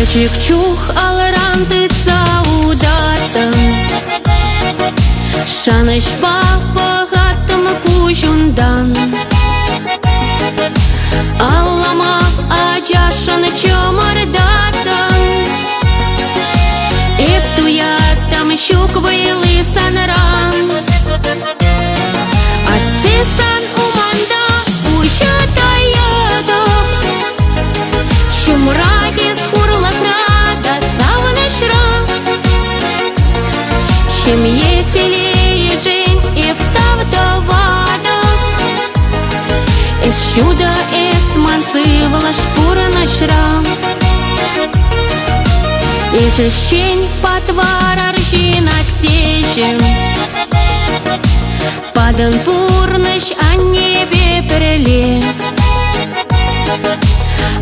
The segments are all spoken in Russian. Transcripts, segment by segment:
Чик-чух, алрантица удата, Шаныш папагатым кужундан. Аллама ажашын чомырдатан, Эптуятам щук вылы санран. Атцесан уманда ужатаяда, Чумраги скурла крата савнышра. Чем етили жень эптавдавада, Эс чуда эс мансывала шпура нашра. Эс щень патвара ржина тежем, Падан пурныш о небе преле.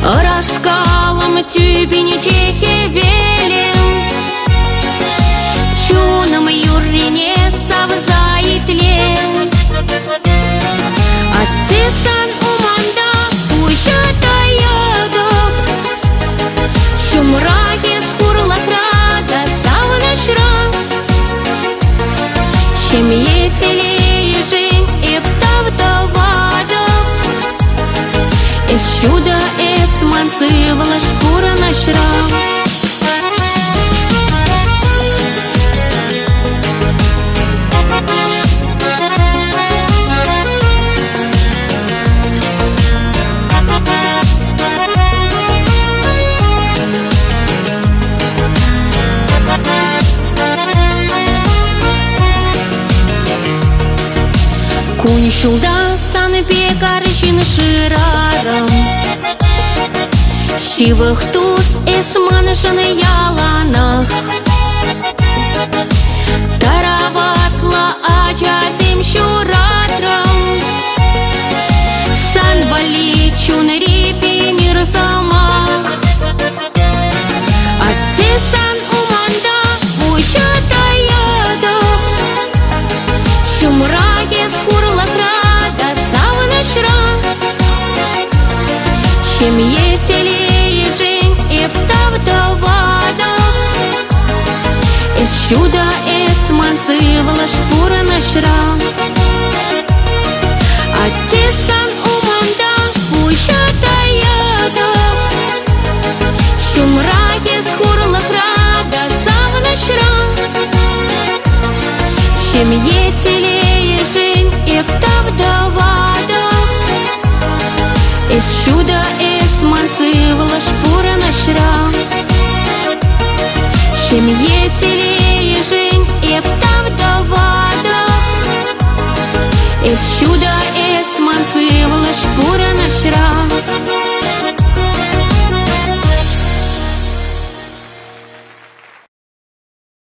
Раскалом тюбень чехи велем, Чуном юрине савзаитле. Атцесан уманда ужатаяда, Чумраги скурла крата савнышра. Чем етили жень эптавдавада, Эс чуда эс мансывала шпура нашра. Кунь шулда сан пекарщин ширарам, Щивых туз эс манышын яланах. Тараватла аджазим щуратрам, Сан вали чунри пинир замах. Атцесан уманда ужатаяда, Чумраги скурла крата савнышра. Чем етили жень эптавдавада, Эс чуда эс мансывала шпура нашра. Атцесан уманда ужатаяда, Чумраги скурла крата савнышра. Чем етили жень эптавдавада, Эс чуда эс мансывала шпура нашра. Чем етили жень эптавдавада, Эс чуда